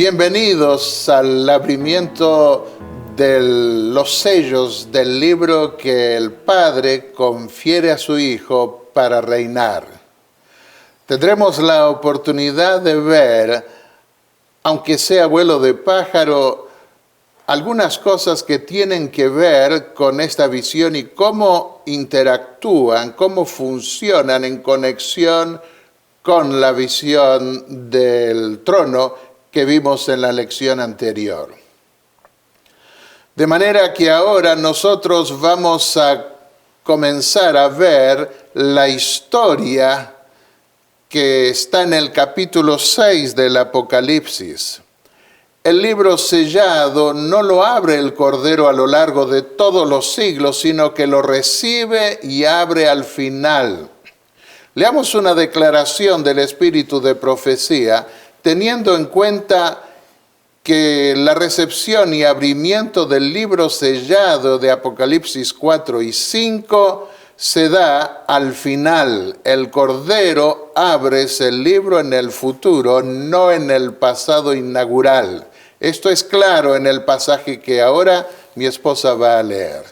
Bienvenidos al abrimiento de los sellos del libro que el Padre confiere a su Hijo para reinar. Tendremos la oportunidad de ver, aunque sea vuelo de pájaro, algunas cosas que tienen que ver con esta visión y cómo interactúan, cómo funcionan en conexión con la visión del trono que vimos en la lección anterior. De manera que ahora nosotros vamos a comenzar a ver la historia que está en el capítulo 6 del Apocalipsis. El libro sellado no lo abre el Cordero a lo largo de todos los siglos, sino que lo recibe y abre al final. Leamos una declaración del Espíritu de Profecía, teniendo en cuenta que la recepción y abrimiento del libro sellado de Apocalipsis 4 y 5 se da al final. El Cordero abre ese libro en el futuro, no en el pasado inaugural. Esto es claro en el pasaje que ahora mi esposa va a leer.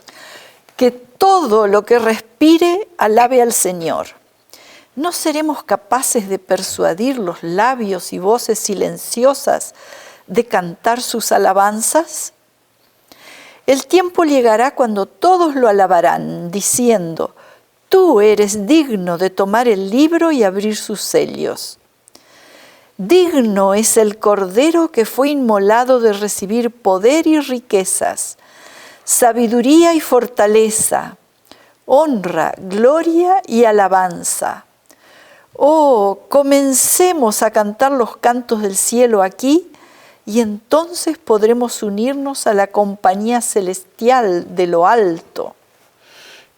Que todo lo que respire alabe al Señor. ¿No seremos capaces de persuadir los labios y voces silenciosas de cantar sus alabanzas? El tiempo llegará cuando todos lo alabarán, diciendo: tú eres digno de tomar el libro y abrir sus sellos. Digno es el Cordero que fue inmolado de recibir poder y riquezas, sabiduría y fortaleza, honra, gloria y alabanza. Oh, comencemos a cantar los cantos del cielo aquí, y entonces podremos unirnos a la compañía celestial de lo alto.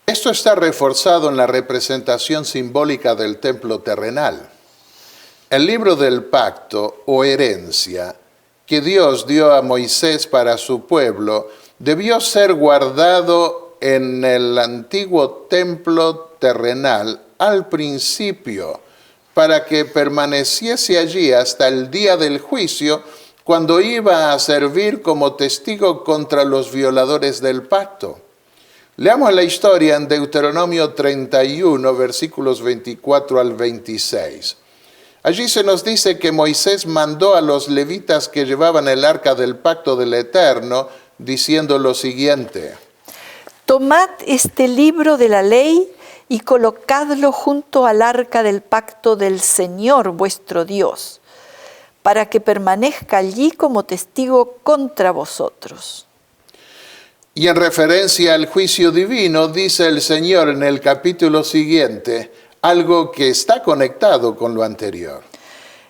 Esto está reforzado en la representación simbólica del templo terrenal. El libro del pacto o herencia que Dios dio a Moisés para su pueblo debió ser guardado en el antiguo templo terrenal al principio, para que permaneciese allí hasta el día del juicio, cuando iba a servir como testigo contra los violadores del pacto. Leamos la historia en Deuteronomio 31, versículos 24 al 26. Allí se nos dice que Moisés mandó a los levitas que llevaban el arca del pacto del Eterno, diciendo lo siguiente: tomad este libro de la ley y colocadlo junto al arca del pacto del Señor vuestro Dios, para que permanezca allí como testigo contra vosotros. Y en referencia al juicio divino, dice el Señor en el capítulo siguiente, algo que está conectado con lo anterior.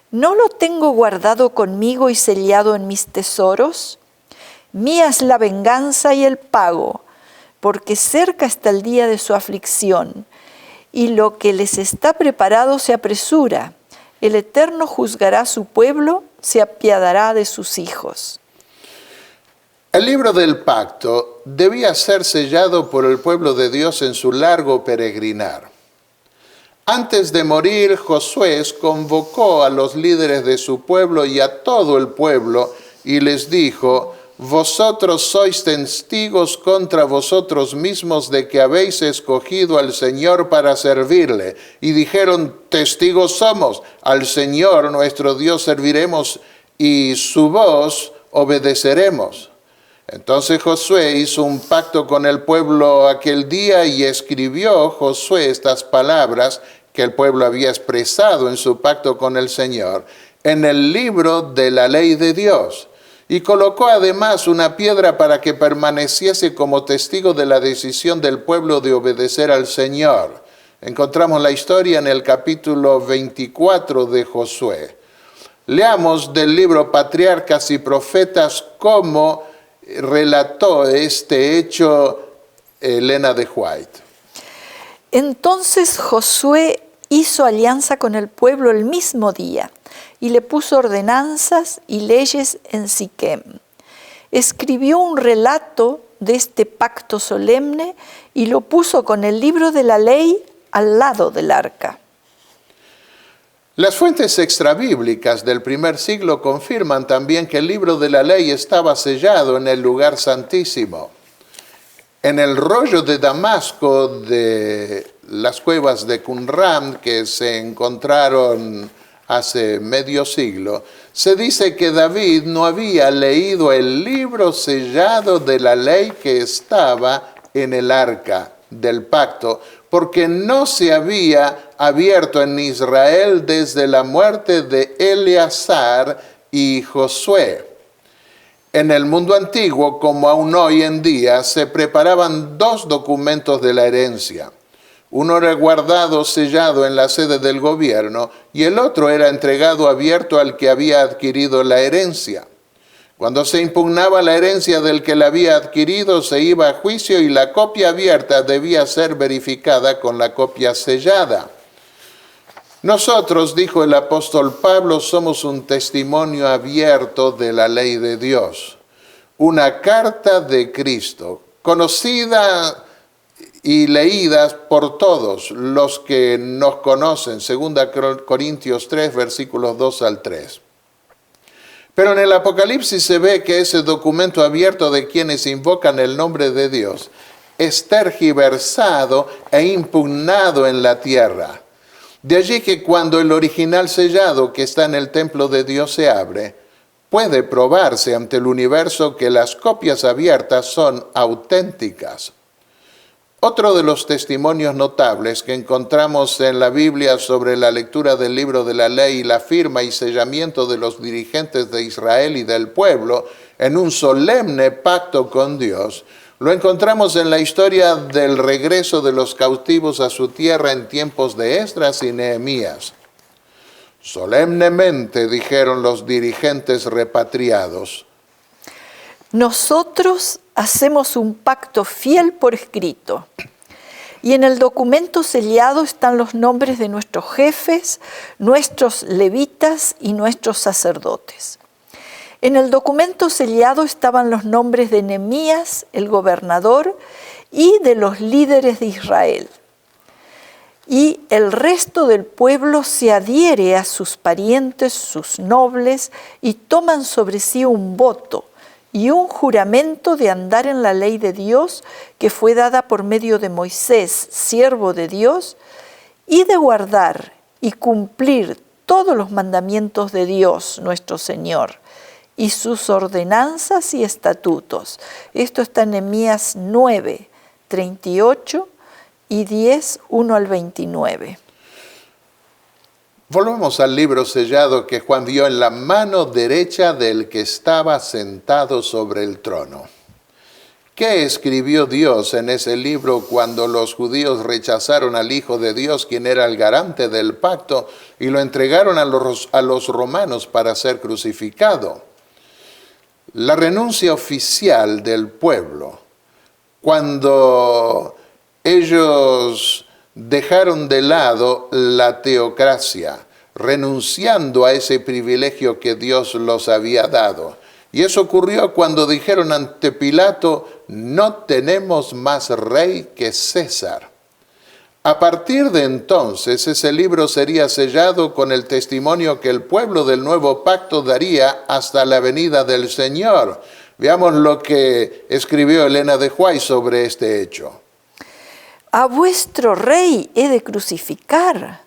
¿No lo tengo guardado conmigo y sellado en mis tesoros? Mía es la venganza y el pago, porque cerca está el día de su aflicción, y lo que les está preparado se apresura. El Eterno juzgará a su pueblo, se apiadará de sus hijos. El libro del pacto debía ser sellado por el pueblo de Dios en su largo peregrinar. Antes de morir, Josué convocó a los líderes de su pueblo y a todo el pueblo y les dijo: vosotros sois testigos contra vosotros mismos de que habéis escogido al Señor para servirle. Y dijeron: testigos somos, al Señor nuestro Dios serviremos y su voz obedeceremos. Entonces Josué hizo un pacto con el pueblo aquel día y escribió Josué estas palabras que el pueblo había expresado en su pacto con el Señor en el libro de la ley de Dios. Y colocó además una piedra para que permaneciese como testigo de la decisión del pueblo de obedecer al Señor. Encontramos la historia en el capítulo 24 de Josué. Leamos del libro Patriarcas y Profetas cómo relató este hecho Elena de White. Entonces Josué hizo alianza con el pueblo el mismo día y le puso ordenanzas y leyes en Siquem. Escribió un relato de este pacto solemne y lo puso con el libro de la ley al lado del arca. Las fuentes extrabíblicas del primer siglo confirman también que el libro de la ley estaba sellado en el lugar santísimo. En el rollo de Damasco de las cuevas de Qumran, que se encontraron hace medio siglo, se dice que David no había leído el libro sellado de la ley que estaba en el arca del pacto, porque no se había abierto en Israel desde la muerte de Eleazar y Josué. En el mundo antiguo, como aún hoy en día, se preparaban dos documentos de la herencia. Uno era guardado sellado en la sede del gobierno y el otro era entregado abierto al que había adquirido la herencia. Cuando se impugnaba la herencia del que la había adquirido, se iba a juicio y la copia abierta debía ser verificada con la copia sellada. Nosotros, dijo el apóstol Pablo, somos un testimonio abierto de la ley de Dios, una carta de Cristo, conocida y leídas por todos los que nos conocen, 2 Corintios 3, versículos 2 al 3. Pero en el Apocalipsis se ve que ese documento abierto de quienes invocan el nombre de Dios es tergiversado e impugnado en la tierra. De allí que cuando el original sellado que está en el templo de Dios se abre, puede probarse ante el universo que las copias abiertas son auténticas. Otro de los testimonios notables que encontramos en la Biblia sobre la lectura del libro de la ley y la firma y sellamiento de los dirigentes de Israel y del pueblo en un solemne pacto con Dios, lo encontramos en la historia del regreso de los cautivos a su tierra en tiempos de Esdras y Nehemías. Solemnemente dijeron los dirigentes repatriados: nosotros hacemos un pacto fiel por escrito, y en el documento sellado están los nombres de nuestros jefes, nuestros levitas y nuestros sacerdotes. En el documento sellado estaban los nombres de Nehemías, el gobernador, y de los líderes de Israel. Y el resto del pueblo se adhiere a sus parientes, sus nobles, y toman sobre sí un voto y un juramento de andar en la ley de Dios que fue dada por medio de Moisés, siervo de Dios, y de guardar y cumplir todos los mandamientos de Dios, nuestro Señor, y sus ordenanzas y estatutos. Esto está en Nehemías 9, 38 y 10, 1 al 29. Volvemos al libro sellado que Juan vio en la mano derecha del que estaba sentado sobre el trono. ¿Qué escribió Dios en ese libro cuando los judíos rechazaron al Hijo de Dios, quien era el garante del pacto, y lo entregaron a los romanos para ser crucificado? La renuncia oficial del pueblo, cuando ellos dejaron de lado la teocracia, renunciando a ese privilegio que Dios los había dado. Y eso ocurrió cuando dijeron ante Pilato: no tenemos más rey que César. A partir de entonces, ese libro sería sellado con el testimonio que el pueblo del nuevo pacto daría hasta la venida del Señor. Veamos lo que escribió Elena de White sobre este hecho. ¿A vuestro rey he de crucificar?,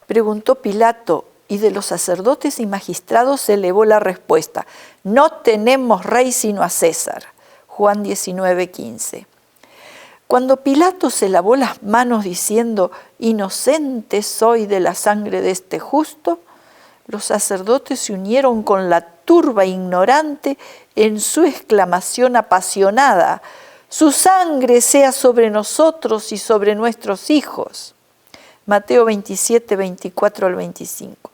preguntó Pilato, y de los sacerdotes y magistrados se elevó la respuesta: no tenemos rey sino a César. Juan 19, 15. Cuando Pilato se lavó las manos diciendo: inocente soy de la sangre de este justo, los sacerdotes se unieron con la turba ignorante en su exclamación apasionada: su sangre sea sobre nosotros y sobre nuestros hijos. Mateo 27, 24 al 25.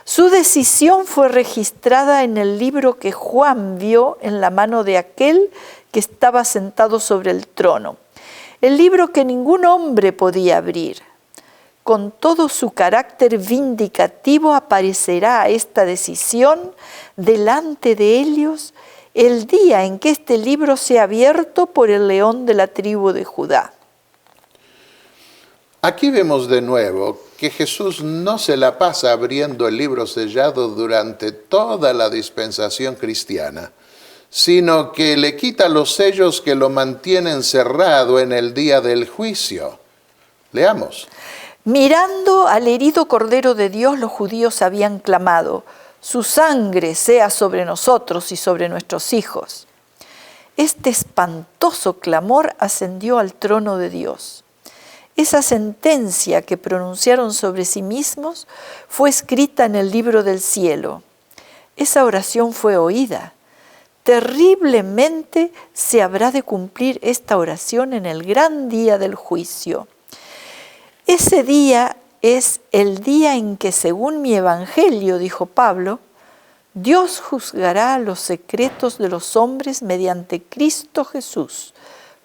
Su decisión fue registrada en el libro que Juan vio en la mano de aquel que estaba sentado sobre el trono. El libro que ningún hombre podía abrir. Con todo su carácter vindicativo aparecerá esta decisión delante de ellos el día en que este libro sea abierto por el león de la tribu de Judá. Aquí vemos de nuevo que Jesús no se la pasa abriendo el libro sellado durante toda la dispensación cristiana, sino que le quita los sellos que lo mantienen cerrado en el día del juicio. Leamos. Mirando al herido Cordero de Dios, los judíos habían clamado: su sangre sea sobre nosotros y sobre nuestros hijos. Este espantoso clamor ascendió al trono de Dios. Esa sentencia que pronunciaron sobre sí mismos fue escrita en el libro del cielo. Esa oración fue oída. Terriblemente se habrá de cumplir esta oración en el gran día del juicio. Ese día es el día en que, según mi evangelio, dijo Pablo, Dios juzgará los secretos de los hombres mediante Cristo Jesús.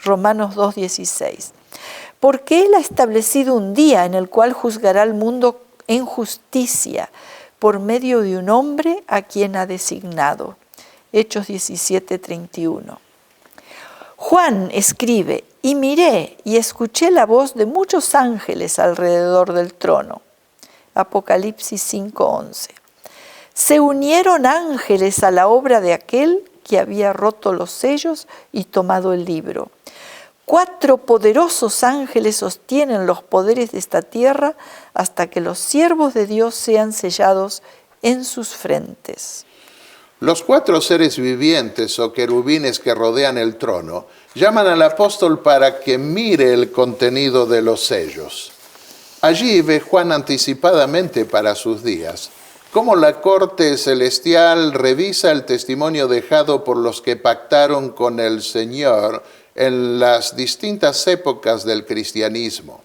Romanos 2:16. Porque Él ha establecido un día en el cual juzgará al mundo en justicia por medio de un hombre a quien ha designado. Hechos 17:31. Juan escribe: y miré y escuché la voz de muchos ángeles alrededor del trono. Apocalipsis 5:11. Se unieron ángeles a la obra de aquel que había roto los sellos y tomado el libro. 4 poderosos ángeles sostienen los poderes de esta tierra hasta que los siervos de Dios sean sellados en sus frentes. Los 4 seres vivientes o querubines que rodean el trono llaman al apóstol para que mire el contenido de los sellos. Allí ve Juan anticipadamente para sus días cómo la corte celestial revisa el testimonio dejado por los que pactaron con el Señor en las distintas épocas del cristianismo.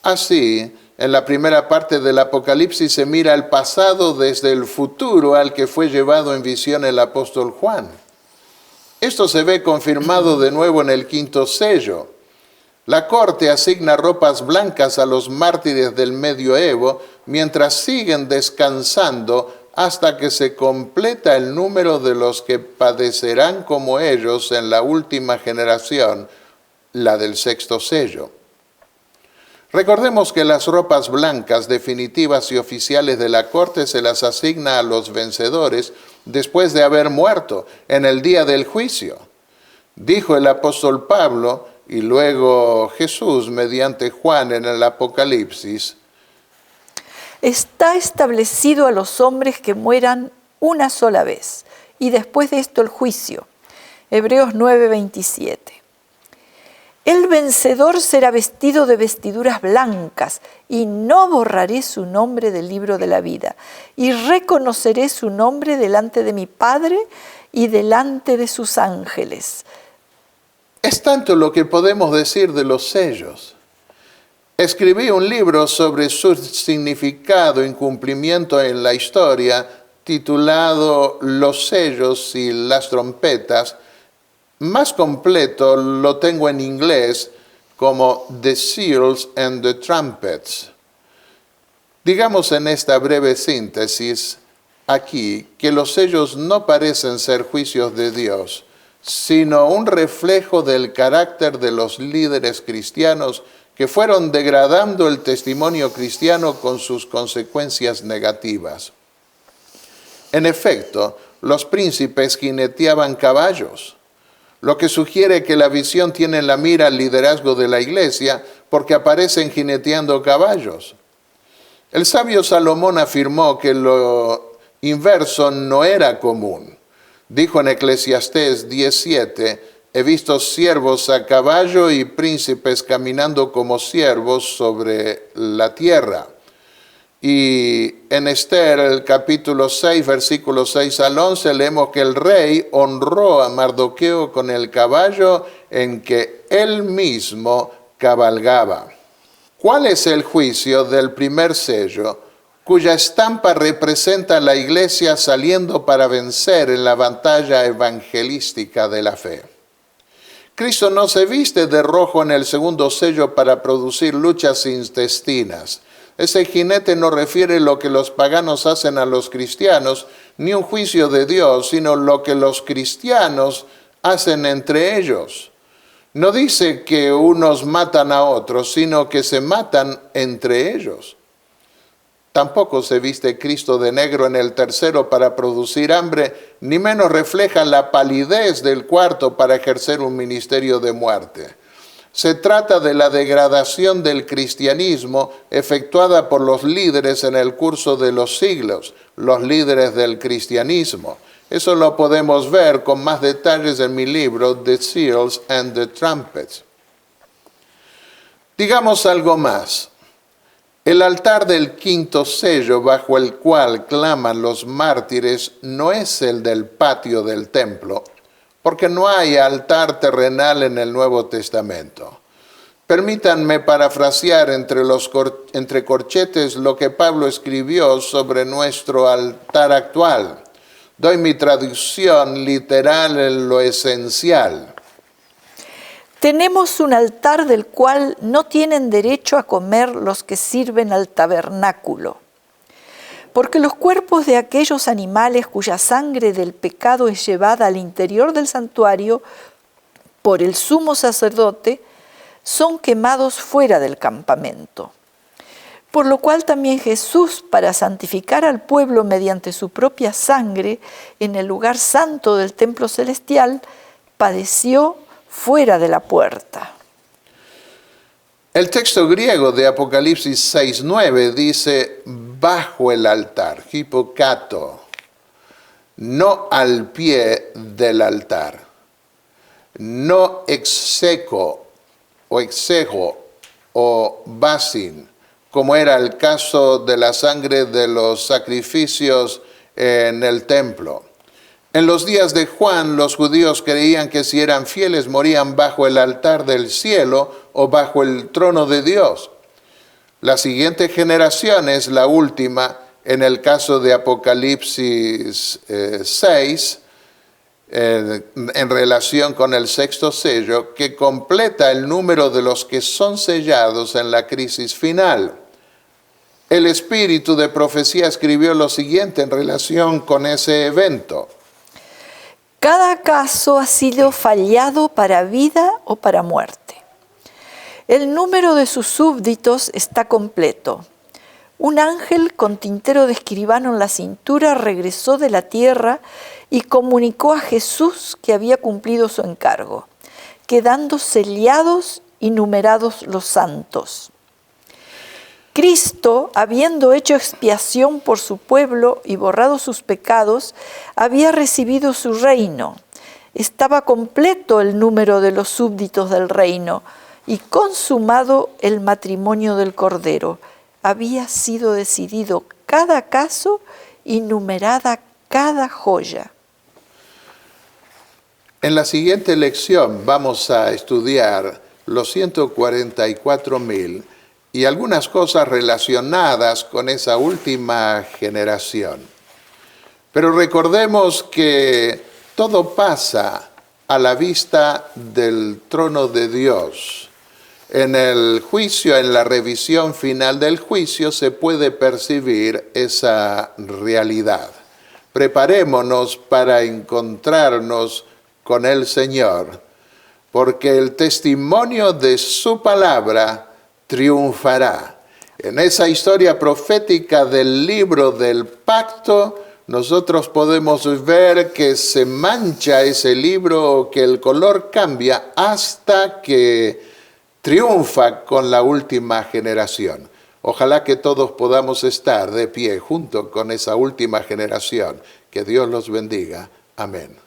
Así, en la primera parte del Apocalipsis se mira el pasado desde el futuro al que fue llevado en visión el apóstol Juan. Esto se ve confirmado de nuevo en el 5º sello. La corte asigna ropas blancas a los mártires del medioevo mientras siguen descansando hasta que se completa el número de los que padecerán como ellos en la última generación, la del 6º sello. Recordemos que las ropas blancas definitivas y oficiales de la corte se las asigna a los vencedores después de haber muerto en el día del juicio. Dijo el apóstol Pablo y luego Jesús mediante Juan en el Apocalipsis: está establecido a los hombres que mueran una sola vez, y después de esto el juicio. Hebreos 9:27. El vencedor será vestido de vestiduras blancas, y no borraré su nombre del libro de la vida, y reconoceré su nombre delante de mi Padre y delante de sus ángeles. Es tanto lo que podemos decir de los sellos. Escribí un libro sobre su significado y cumplimiento en la historia, titulado Los sellos y las trompetas. Más completo lo tengo en inglés como The Seals and the Trumpets. Digamos en esta breve síntesis aquí que los sellos no parecen ser juicios de Dios, sino un reflejo del carácter de los líderes cristianos que fueron degradando el testimonio cristiano con sus consecuencias negativas. En efecto, los príncipes jineteaban caballos, lo que sugiere que la visión tiene en la mira el liderazgo de la iglesia porque aparecen jineteando caballos. El sabio Salomón afirmó que lo inverso no era común. Dijo en Eclesiastés 10:7, he visto siervos a caballo y príncipes caminando como siervos sobre la tierra. Y en Esther, el capítulo 6, versículos 6 al 11, leemos que el rey honró a Mardoqueo con el caballo en que él mismo cabalgaba. ¿Cuál es el juicio del primer sello, cuya estampa representa a la iglesia saliendo para vencer en la batalla evangelística de la fe? Cristo no se viste de rojo en el segundo sello para producir luchas intestinas. Ese jinete no refiere lo que los paganos hacen a los cristianos, ni un juicio de Dios, sino lo que los cristianos hacen entre ellos. No dice que unos matan a otros, sino que se matan entre ellos. Tampoco se viste Cristo de negro en el tercero para producir hambre, ni menos refleja la palidez del cuarto para ejercer un ministerio de muerte. Se trata de la degradación del cristianismo efectuada por los líderes en el curso de los siglos, los líderes del cristianismo. Eso lo podemos ver con más detalles en mi libro, The Seals and the Trumpets. Digamos algo más. El altar del quinto sello bajo el cual claman los mártires no es el del patio del templo, porque no hay altar terrenal en el Nuevo Testamento. Permítanme parafrasear entre corchetes lo que Pablo escribió sobre nuestro altar actual. Doy mi traducción literal en lo esencial. Tenemos un altar del cual no tienen derecho a comer los que sirven al tabernáculo, porque los cuerpos de aquellos animales cuya sangre del pecado es llevada al interior del santuario por el sumo sacerdote son quemados fuera del campamento. Por lo cual también Jesús, para santificar al pueblo mediante su propia sangre en el lugar santo del templo celestial, padeció fuera de la puerta. El texto griego de Apocalipsis 6:9 dice bajo el altar, hipocato, no al pie del altar, no execo o exejo o basin, como era el caso de la sangre de los sacrificios en el templo. En los días de Juan, los judíos creían que si eran fieles morían bajo el altar del cielo o bajo el trono de Dios. La siguiente generación es la última, en el caso de Apocalipsis 6, en relación con el sexto sello, que completa el número de los que son sellados en la crisis final. El espíritu de profecía escribió lo siguiente en relación con ese evento. Cada caso ha sido fallado para vida o para muerte. El número de sus súbditos está completo. Un ángel con tintero de escribano en la cintura regresó de la tierra y comunicó a Jesús que había cumplido su encargo, quedando sellados y numerados los santos. Cristo, habiendo hecho expiación por su pueblo y borrado sus pecados, había recibido su reino. Estaba completo el número de los súbditos del reino y consumado el matrimonio del Cordero. Había sido decidido cada caso y numerada cada joya. En la siguiente lección vamos a estudiar los 144,000 y algunas cosas relacionadas con esa última generación. Pero recordemos que todo pasa a la vista del trono de Dios. En el juicio, en la revisión final del juicio, se puede percibir esa realidad. Preparémonos para encontrarnos con el Señor, porque el testimonio de su palabra triunfará. En esa historia profética del libro del pacto, nosotros podemos ver que se mancha ese libro, que el color cambia hasta que triunfa con la última generación. Ojalá que todos podamos estar de pie junto con esa última generación. Que Dios los bendiga. Amén.